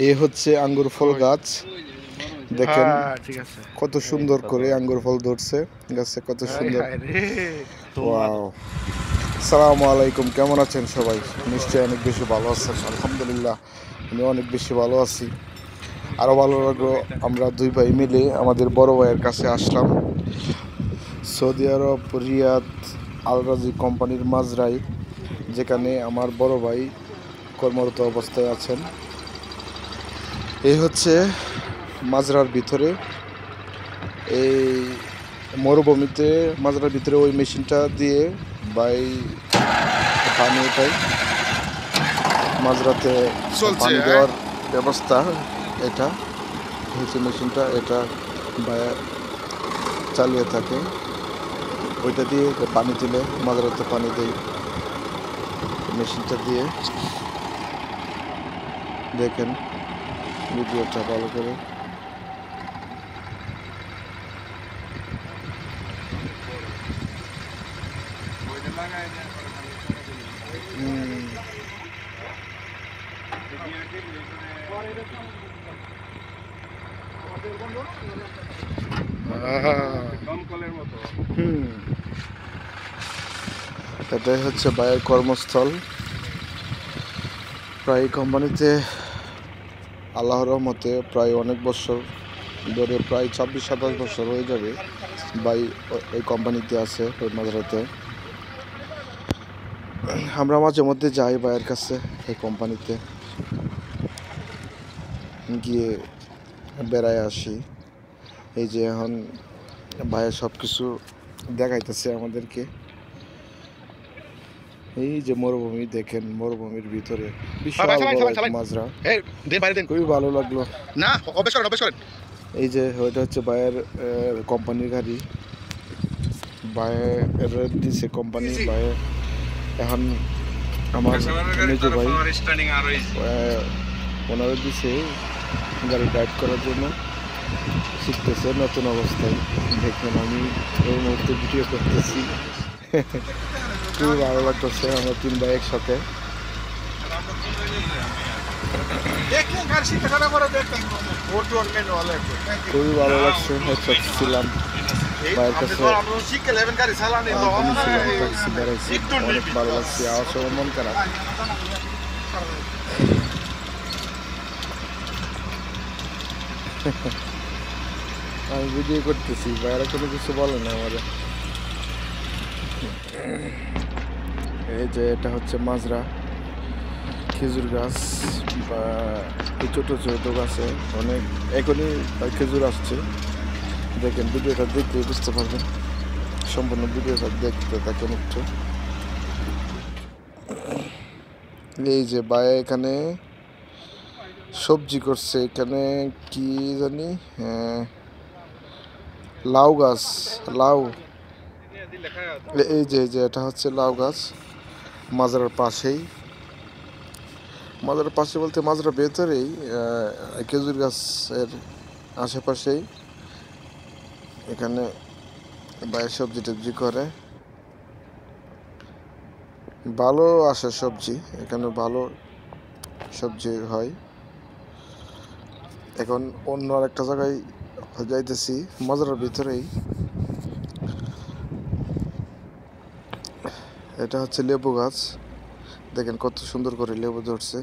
এই হচ্ছে আঙ্গুর ফল গাছ। দেখেন ঠিক আছে। কত সুন্দর করে আঙ্গুর ফল ধরছে গাছে, কত সুন্দর। ওয়াও, আসসালামু আলাইকুম, কেমন আছেন সবাই? নিশ্চয়ই অনেক বেশি ভালো আছেন। আলহামদুলিল্লাহ আমি অনেক বেশি ভালো আছি। আরও ভালো লাগলো, আমরা দুই ভাই মিলে আমাদের বড় ভাইয়ের কাছে আসলাম। সৌদি আরব রিয়াদ আল রাজি কোম্পানির মাজরায়, যেখানে আমার বড় ভাই কর্মরত অবস্থায় আছেন। এই হচ্ছে মাজরার ভিতরে, এই মরুভূমিতে মাজরার ভিতরে ওই মেশিনটা দিয়ে বাই পানি ওঠাই, মাজরাতে পানি দেওয়ার ব্যবস্থা। এটা হচ্ছে মেশিনটা, এটা বায়া চালিয়ে থাকে। ওইটা দিয়ে পানি দিলে মাজরাতে পানি দেয় মেশিনটা দিয়ে। দেখেন ভিডিওটা ভালো করে। এটাই হচ্ছে বায়ের কর্মস্থল। প্রায় কোম্পানিতে আল্লাহর রহমতে প্রায় অনেক বছর ধরে, প্রায় 26-27 বছর হয়ে যাবে বাই এই কোম্পানিতে আছে, ওই মাজরাতে। আমরা মাঝে মধ্যে যাই ভাইয়ের কাছে, এই কোম্পানিতে গিয়ে বেড়ায় আসি। এই যে এখন ভাইয়ের সব কিছু দেখাইতেছে আমাদেরকে। এই যে মরুভূমি, দেখেন মরুভূমির ভিতরে বিশাল বড় এক মাজরা, খুবই ভালো লাগলো। এই যে ওইটা হচ্ছে ভাইয়ের কোম্পানির গাড়ি, ভাইয়ের দিছে কোম্পানি। ভাইয়ের এখন আমার মেজো ভাই ওনারা দিছে গাড়ি ড্রাইভ করার জন্য, শিখতেছে নতুন অবস্থায়। দেখেন আমি এই মুহূর্তে ভিডিও করতেছি, খুবই ভালো লাগতেছে আমরা তিন ভাই একসাথে। খুবই ভালো লাগছে, একসাথে ছিলাম ভাইয়ের কাছে, অনেক ভালো লাগছে। আমার সবার মন খারাপ। আমি ভিডিও করতেছি, ভাইয়েরা কোনো কিছু বলে না আমাদের। এই যে এটা হচ্ছে মাজরা, খেজুর গাছ বা এই ছোটো ছোটো গাছে অনেক এখনই খেজুর আসছে। দেখেন ভিডিওটা দেখলে বুঝতে পারবেন, সম্পূর্ণ ভিডিওটা দেখতে থাকেন একটু। এই যে ভাই এখানে সবজি করছে, এখানে কি জানি, লাউ গাছ, লাউ। এই যে এটা হচ্ছে লাউ গাছ, মাজরার পাশেই। মাজরার পাশে বলতে মাজরার ভেতরেই, খেজুর গাছের আশেপাশেই এখানে বাইরে সবজি টবজি করে। ভালো আসে সবজি, এখানে ভালো সবজি হয়। এখন অন্য আরেকটা জায়গায় যাইতেছি, মাজরার ভিতরেই। এটা হচ্ছে লেবু গাছ, দেখেন কত সুন্দর করে লেবু ধরছে,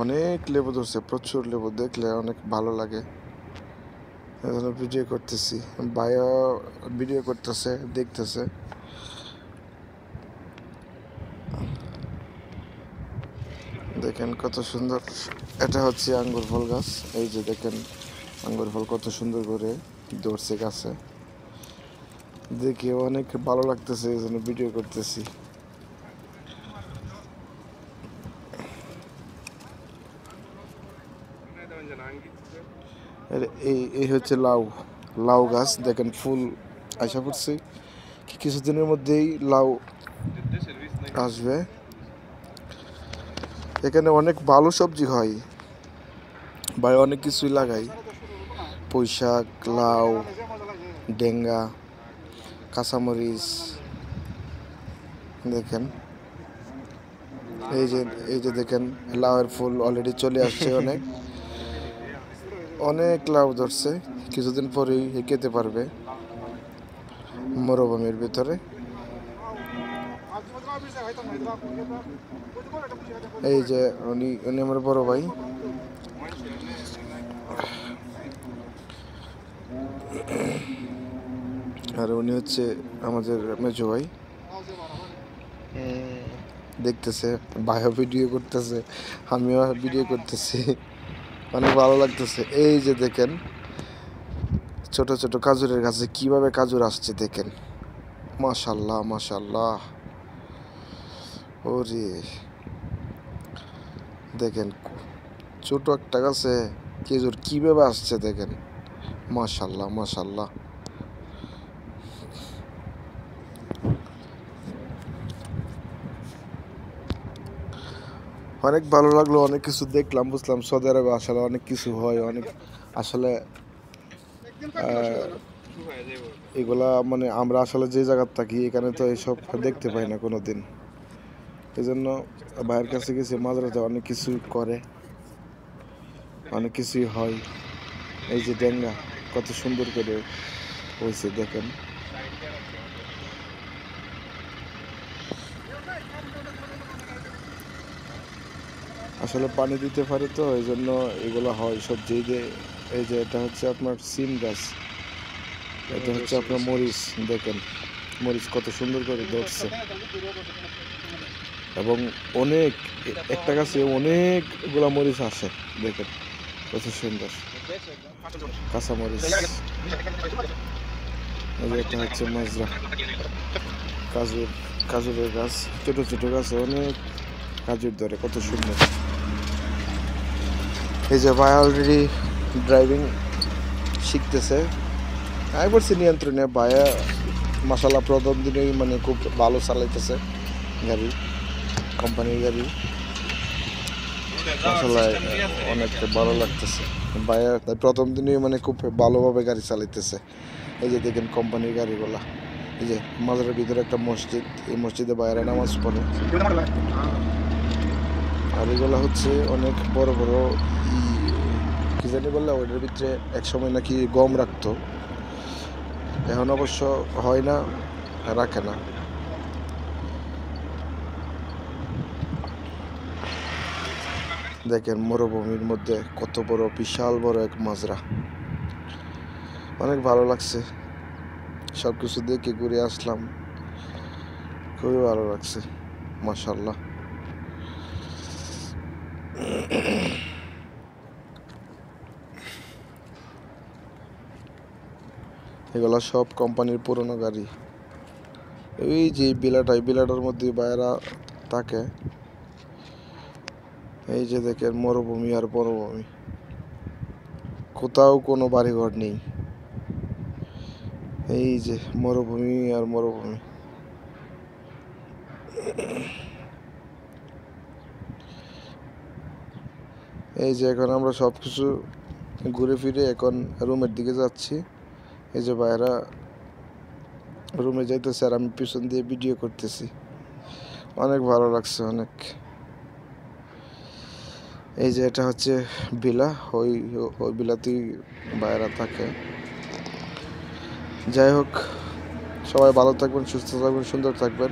অনেক লেবু ধরছে, প্রচুর লেবু, দেখলে অনেক ভালো লাগে। এজন্য ভিডিও করতেছি, ভাইও ভিডিও করতেছে, দেখতেছে। দেখেন কত সুন্দর। এটা হচ্ছে আঙ্গুর ফল গাছ। এই যে দেখেন আঙ্গুর ফল কত সুন্দর করে ধরছে গাছে, দেখে অনেক ভালো লাগতেছে, এই জন্য ভিডিও করতেছি। এই হচ্ছে লাউ, লাউ গাছ। দেখেন ফুল আশা করছি কিছুদিনের মধ্যেই লাউ আসবে। এখানে অনেক ভালো সবজি হয় ভাই, অনেক কিছুই লাগাই, পুঁই শাক, লাউ, ডেঙ্গা, কাঁচামরিচ। দেখেন এই যে এই যে দেখেন লাউয়ের ফুল অলরেডি চলে আসছে, অনেক অনেক লাউ ধরছে, কিছুদিন পরেই খেতে পারবে মরুভূমির ভিতরে। এই যে উনি উনি আমার বড় ভাই, আর উনি হচ্ছে আমাদের মেজো ভাই। দেখতেছে ভাইও ভিডিও করতেছে, আমিও ভিডিও করতেছি, অনেক ভালো লাগতেছে। এই যে দেখেন ছোট ছোট কাজুরের গাছে কিভাবে কাজুর আসছে দেখেন, মাশাল্লাহ মাশাল্লাহ। ওরে দেখেন ছোট একটা গাছে খেজুর কিভাবে আসছে দেখেন, মাশাল্লাহ মাশাল্লাহ। অনেক ভালো লাগলো, অনেক কিছু দেখলাম, বুঝলাম সৌদি আরবে আসলে অনেক কিছু হয়, অনেক আসলে এগুলা মানে আমরা আসলে যে জায়গার থাকি এখানে তো এইসব দেখতে পাই না কোনো দিন। এই জন্য ভাইয়ের কাছে গেছি, মাঝরাতে অনেক কিছুই করে, অনেক কিছুই হয়। এই যে ডেঙ্গা কত সুন্দর করে হয়েছে দেখেন। আসলে পানি দিতে পারে তো এই জন্য এগুলো হয় সবজি। এই যে এটা হচ্ছে আপনার সিম গাছ, এটা হচ্ছে আপনার মরিচ, দেখেন মরিচ কত সুন্দর করে ধরছে, এবং অনেক একটা গাছে অনেকগুলা মরিচ আসে দেখেন কত সুন্দর কাঁচা মরিচ। এই যে এটা হচ্ছে মাজরা কাজুরের গাছ, ছোট ছোট গাছে অনেক কাজুর ধরে, কত সুন্দর। এই যে ভাই অলরেডি ড্রাইভিং শিখতেছে, আমি বলছি নিয়ন্ত্রণে। ভাইয়া মাসাল্লাহ প্রথম দিনেই মানে খুব ভালো চালাইতেছে গাড়ি, কোম্পানির গাড়ি, মাসাল্লাহ অনেক ভালো লাগতেছে। ভাইয়া প্রথম দিনেই মানে খুব ভালোভাবে গাড়ি চালাইতেছে। এই যে দেখেন কোম্পানির গাড়িগুলা। এই যে মাজারের ভিতরে একটা মসজিদ, এই মসজিদে বাইরে নামাজ পড়ে। আর এগুলো হচ্ছে অনেক বড় বড় কি জানি বললে, ওইটার ভিতরে একসময় নাকি গম রাখতো, এখন অবশ্য হয় না, রাখে না। দেখেন মরুভূমির মধ্যে কত বড় বিশাল বড় এক মাজরা, অনেক ভালো লাগছে। সব কিছু দেখে ঘুরে আসলাম, খুবই ভালো লাগছে মাশাল্লাহ। এগুলা সব কোম্পানির পুরনো গাড়ি। এই যে বিলাটার মধ্যে বাইরা থাকে। এই যে দেখেন মরুভূমি আর মরুভূমি, কোথাও কোনো বাড়িঘর নেই। এই যে মরুভূমি আর মরুভূমি। এই যে এখন আমরা সব কিছু ঘুরে ফিরে এখন রুমের দিকে যাচ্ছি। এই যে বাইরা রুমে যাইতেছে আর আমি পিছন দিয়ে ভিডিও করতেছি, অনেক ভালো লাগছে অনেক। এই যে এটা হচ্ছে বিলা, ওই ওই বিলাতেই বাইরা থাকে। যাই হোক, সবাই ভালো থাকবেন, সুস্থ থাকবেন, সুন্দর থাকবেন।